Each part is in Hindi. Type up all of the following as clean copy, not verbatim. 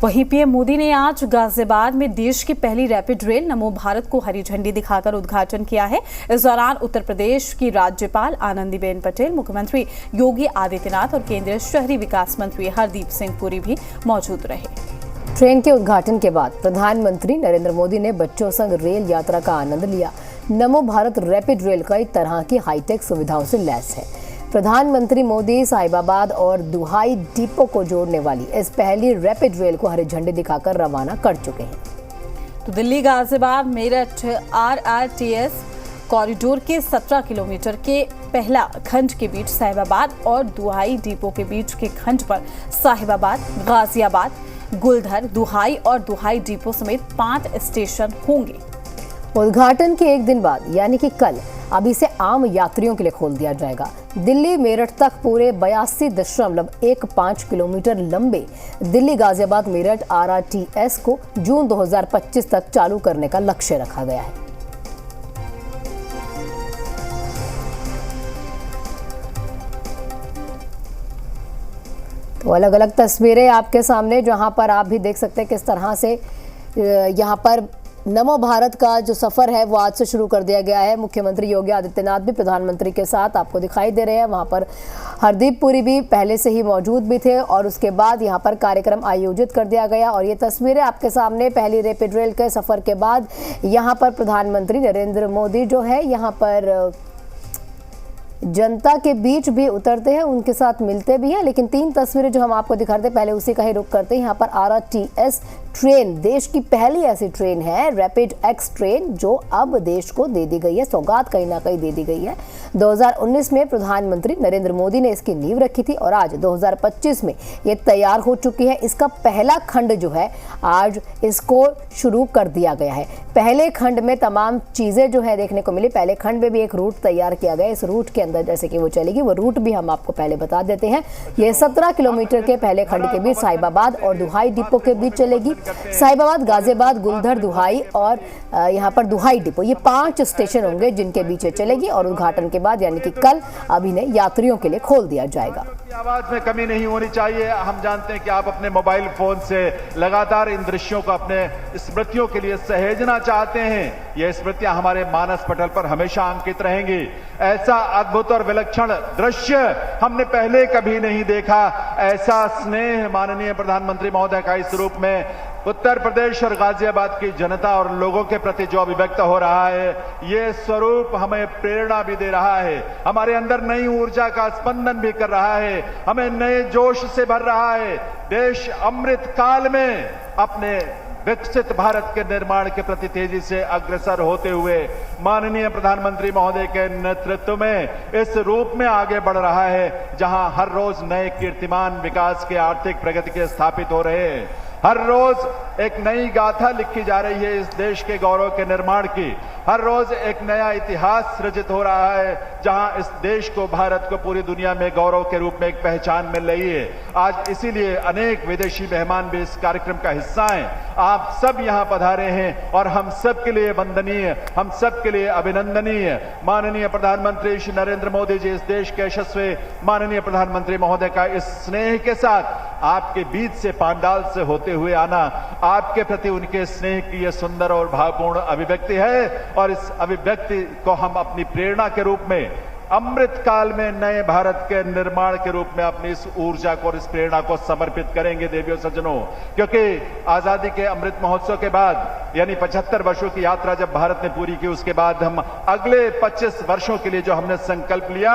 वहीं पीएम मोदी ने आज गाजियाबाद में देश की पहली रैपिड रेल नमो भारत को हरी झंडी दिखाकर उद्घाटन किया है। इस दौरान उत्तर प्रदेश की राज्यपाल आनंदीबेन पटेल, मुख्यमंत्री योगी आदित्यनाथ और केंद्रीय शहरी विकास मंत्री हरदीप सिंह पुरी भी मौजूद रहे। ट्रेन के उद्घाटन के बाद प्रधानमंत्री नरेंद्र मोदी ने बच्चों संग रेल यात्रा का आनंद लिया। नमो भारत रैपिड रेल कई तरह की हाईटेक सुविधाओं से लैस है। प्रधानमंत्री मोदी साहिबाबाद और दुहाई डिपो को जोड़ने वाली इस पहली रैपिड रेल को हरी झंडी दिखाकर रवाना कर चुके हैं। तो दिल्ली गाजियाबाद मेरठ RRTS कॉरिडोर के 17 किलोमीटर के पहला खंड के बीच साहिबाबाद और दुहाई डिपो के बीच के खंड पर साहिबाबाद, गाजियाबाद, गुलधर, दुहाई और दुहाई डिपो समेत 5 स्टेशन होंगे। उद्घाटन के एक दिन बाद यानी कि कल अब इसे आम यात्रियों के लिए खोल दिया जाएगा। दिल्ली मेरठ तक पूरे 82.15 किलोमीटर लंबे दिल्ली गाजियाबाद मेरठ RRTS को जून 2025 तक चालू करने का लक्ष्य रखा गया है। तो अलग अलग तस्वीरें आपके सामने, जहां पर आप भी देख सकते हैं किस तरह से यहां पर नमो भारत का जो सफर है वो आज से शुरू कर दिया गया है। मुख्यमंत्री योगी आदित्यनाथ भी प्रधानमंत्री के साथ आपको दिखाई दे रहे हैं। वहां पर हरदीप पुरी भी पहले से ही मौजूद भी थे और उसके बाद यहां पर कार्यक्रम आयोजित कर दिया गया। और ये तस्वीरें आपके सामने पहली रैपिड रेल के सफर के बाद यहां पर प्रधानमंत्री नरेंद्र मोदी जो है यहां पर जनता के बीच भी उतरते हैं, उनके साथ मिलते भी हैं। लेकिन 3 तस्वीरें जो हम आपको दिखा रहे थे पहले उसी का ही रुख करते हैं। यहाँ पर RRTS ट्रेन देश की पहली ऐसी ट्रेन है, रैपिड एक्स ट्रेन, जो अब देश को दे दी गई है, सौगात कहीं ना कहीं दे दी गई है। 2019 में प्रधानमंत्री नरेंद्र मोदी ने इसकी नींव रखी थी और आज 2025 में ये तैयार हो चुकी है। इसका पहला खंड जो है आज इसको शुरू कर दिया गया है। पहले खंड में तमाम चीजें जो है देखने को मिली। पहले खंड में भी एक रूट तैयार किया गया। इस रूट के अंदर जैसे कि वो चलेगी, वो रूट भी हम आपको पहले बता देते हैं। ये 17 किलोमीटर के पहले खंड के बीच साहिबाबाद और दुहाई डिपो के बीच चलेगी। साहिबाबाद, गाजियाबाद, गुलधर, दुहाई और यहाँ पर दुहाई डिपो, ये 5 स्टेशन होंगे जिनके बीच चलेगी। और उद्घाटन के बाद यानी कि कल अब इन्हें यात्रियों के लिए खोल दिया जाएगा। आवाज में कमी नहीं होनी चाहिए। हम जानते हैं कि आप अपने मोबाइल फोन से लगातार इन दृश्यों को अपने स्मृतियों के लिए सहेजना चाहते हैं। ये स्मृतियां हमारे मानस पटल पर हमेशा अंकित रहेंगी। ऐसा अद्भुत और विलक्षण दृश्य हमने पहले कभी नहीं देखा। ऐसा स्नेह माननीय प्रधानमंत्री महोदय का इस रूप में उत्तर प्रदेश और गाजियाबाद की जनता और लोगों के प्रति जो अभिव्यक्त हो रहा है, ये स्वरूप हमें प्रेरणा भी दे रहा है, हमारे अंदर नई ऊर्जा का स्पंदन भी कर रहा है, हमें नए जोश से भर रहा है। देश अमृत काल में अपने विकसित भारत के निर्माण के प्रति तेजी से अग्रसर होते हुए माननीय प्रधानमंत्री महोदय के नेतृत्व में इस रूप में आगे बढ़ रहा है, जहां हर रोज नए कीर्तिमान विकास के आर्थिक प्रगति के स्थापित हो रहे हैं। हर रोज एक नई गाथा लिखी जा रही है इस देश के गौरव के निर्माण की। हर रोज एक नया इतिहास सृजित हो रहा है, जहां इस देश को, भारत को पूरी दुनिया में गौरव के रूप में एक पहचान मिल रही है। आज इसीलिए अनेक विदेशी मेहमान भी इस कार्यक्रम का हिस्सा हैं। आप सब यहां पधारे हैं और हम सब के लिए वंदनीय, हम सब के लिए अभिनंदनीय माननीय प्रधानमंत्री श्री नरेंद्र मोदी जी, इस देश के यशस्वी माननीय प्रधानमंत्री महोदय का इस स्नेह के साथ आपके बीच से, पांडाल से होते हुए आना, आपके प्रति उनके स्नेह की यह सुंदर और भावपूर्ण अभिव्यक्ति है। और इस अभिव्यक्ति को हम अपनी प्रेरणा के रूप में, अमृत काल में नए भारत के निर्माण के रूप में अपनी इस ऊर्जा को और इस प्रेरणा को समर्पित करेंगे देवियों सज्जनों। क्योंकि आजादी के अमृत महोत्सव के बाद यानी 75 वर्षों की यात्रा जब भारत ने पूरी की, उसके बाद हम अगले 25 वर्षों के लिए जो हमने संकल्प लिया,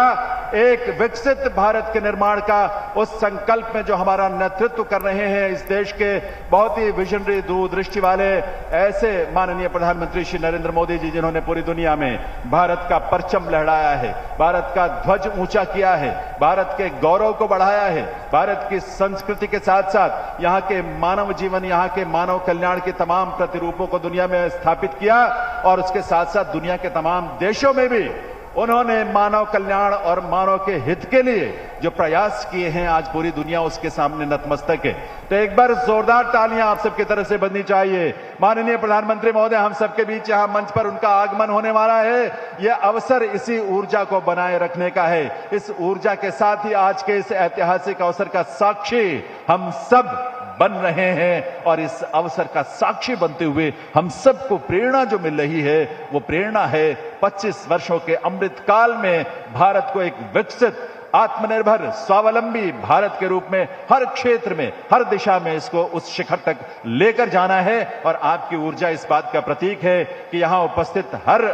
एक विकसित भारत के निर्माण का, उस संकल्प में जो हमारा नेतृत्व कर रहे हैं इस देश के बहुत ही विजनरी, दूरदृष्टि वाले ऐसे माननीय प्रधानमंत्री श्री नरेंद्र मोदी जी, जिन्होंने पूरी दुनिया में भारत का परचम लहराया है, भारत का ध्वज ऊंचा किया है, भारत के गौरव को बढ़ाया है, भारत की संस्कृति के साथ साथ यहाँ के मानव जीवन, यहाँ के मानव कल्याण के तमाम प्रतिरूपों को दुनिया में स्थापित किया। और उसके साथ साथ दुनिया के तमाम देशों में भी उन्होंने मानव कल्याण और मानव के हित के लिए जो प्रयास किए हैं, आज पूरी दुनिया उसके सामने नतमस्तक है। तो एक बार जोरदार तालियां आप सबकी तरफ से बजनी चाहिए। माननीय प्रधानमंत्री महोदय, हम सबके बीच यहाँ मंच पर उनका आगमन होने वाला है। यह अवसर इसी ऊर्जा को बनाए रखने का है। इस ऊर्जा के साथ ही आज के इस ऐतिहासिक अवसर का साक्षी हम सब बन रहे हैं और इस अवसर का साक्षी बनते हुए हम सबको प्रेरणा जो मिल रही है वो प्रेरणा है 25 वर्षों के अमृत काल में भारत को एक विकसित, आत्मनिर्भर, स्वावलंबी भारत के रूप में हर क्षेत्र में, हर दिशा में इसको उस शिखर तक लेकर जाना है। और आपकी ऊर्जा इस बात का प्रतीक है कि यहां उपस्थित हर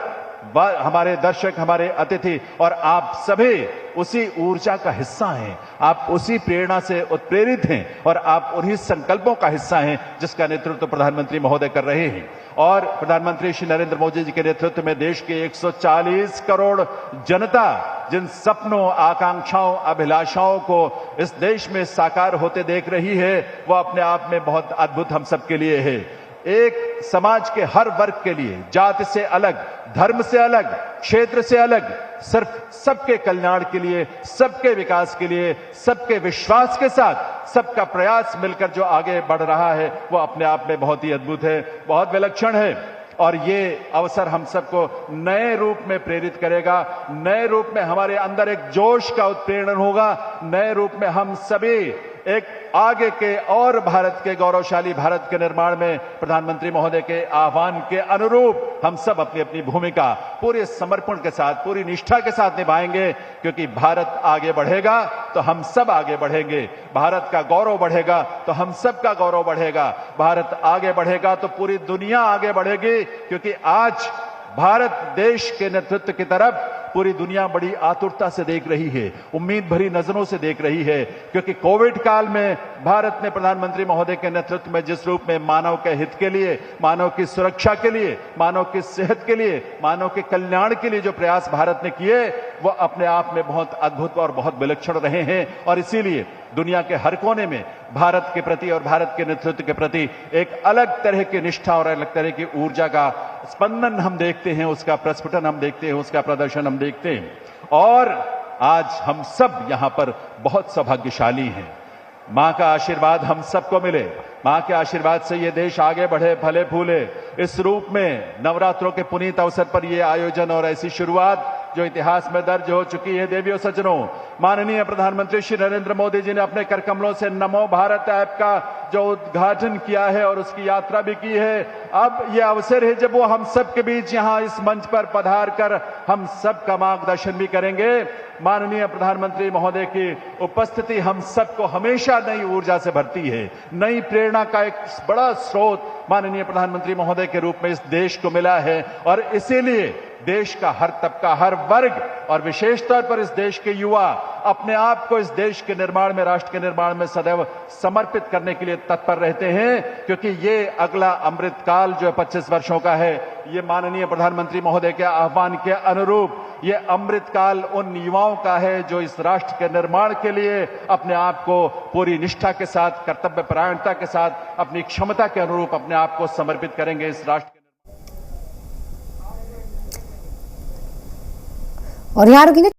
हमारे दर्शक, हमारे अतिथि और आप सभी उसी ऊर्जा का हिस्सा हैं। आप उसी प्रेरणा से उत्प्रेरित हैं और आप उन्हीं संकल्पों का हिस्सा हैं जिसका नेतृत्व प्रधानमंत्री महोदय कर रहे हैं। और प्रधानमंत्री श्री नरेंद्र मोदी जी के नेतृत्व में देश के 140 करोड़ जनता जिन सपनों, आकांक्षाओं, अभिलाषाओं को इस देश में साकार होते देख रही है, वो अपने आप में बहुत अद्भुत हम सबके लिए है। एक समाज के हर वर्ग के लिए, जाति से अलग, धर्म से अलग, क्षेत्र से अलग, सिर्फ सबके कल्याण के लिए, सबके विकास के लिए, सबके विश्वास के साथ, सबका प्रयास मिलकर जो आगे बढ़ रहा है वो अपने आप में बहुत ही अद्भुत है, बहुत विलक्षण है। और ये अवसर हम सबको नए रूप में प्रेरित करेगा, नए रूप में हमारे अंदर एक जोश का उत्प्रेरण होगा, नए रूप में हम सभी एक आगे के और भारत के, गौरवशाली भारत के निर्माण में प्रधानमंत्री महोदय के आह्वान के अनुरूप हम सब अपनी अपनी भूमिका पूरे समर्पण के साथ, पूरी निष्ठा के साथ निभाएंगे। क्योंकि भारत आगे बढ़ेगा तो हम सब आगे बढ़ेंगे, भारत का गौरव बढ़ेगा तो हम सब का गौरव बढ़ेगा, भारत आगे बढ़ेगा तो पूरी दुनिया आगे बढ़ेगी। क्योंकि आज भारत देश के नेतृत्व की तरफ पूरी दुनिया बड़ी आतुरता से देख रही है, उम्मीद भरी नजरों से देख रही है। क्योंकि कोविड काल में भारत ने प्रधानमंत्री महोदय के नेतृत्व में जिस रूप में मानव के हित के लिए, मानव की सुरक्षा के लिए, मानव की सेहत के लिए, मानव के कल्याण के लिए जो प्रयास भारत ने किए वो अपने आप में बहुत अद्भुत और बहुत विलक्षण रहे हैं। और इसीलिए दुनिया के हर कोने में भारत के प्रति और भारत के नेतृत्व के प्रति एक अलग तरह की निष्ठा और अलग तरह की ऊर्जा का स्पंदन हम देखते हैं, उसका प्रस्फुटन हम देखते हैं, उसका प्रदर्शन हम देखते हैं। और आज हम सब यहां पर बहुत सौभाग्यशाली हैं। मां का आशीर्वाद हम सबको मिले, मां के आशीर्वाद से ये देश आगे बढ़े, फले फूले। इस रूप में नवरात्रों के पुनीत अवसर पर यह आयोजन और ऐसी शुरुआत जो इतिहास में दर्ज हो चुकी है। देवियों सज्जनों, माननीय प्रधानमंत्री श्री नरेंद्र मोदी जी ने अपने कर कमलों से नमो भारत ऐप का जो उद्घाटन किया है और उसकी यात्रा भी की है। अब यह अवसर है जब वो हम सब के बीच यहां इस मंच पर पधार कर हम सब का मार्गदर्शन भी करेंगे। माननीय प्रधानमंत्री महोदय की उपस्थिति हम सबको हमेशा नई ऊर्जा से भरती है, नई प्रेरणा का एक बड़ा स्रोत माननीय प्रधानमंत्री महोदय के रूप में इस देश को मिला है। और इसीलिए देश का हर तबका, हर वर्ग और विशेष तौर पर इस देश के युवा अपने आप को इस देश के निर्माण में, राष्ट्र के निर्माण में सदैव समर्पित करने के लिए तत्पर रहते हैं। क्योंकि ये अगला अमृत काल जो 25 वर्षों का है, ये माननीय प्रधानमंत्री महोदय के आह्वान के अनुरूप ये अमृत काल उन युवाओं का है जो इस राष्ट्र के निर्माण के लिए अपने आप को पूरी निष्ठा के साथ, कर्तव्य परायणता के साथ, अपनी क्षमता के अनुरूप अपने आप को समर्पित करेंगे इस राष्ट्र के। और यहाँ रुकेंगे।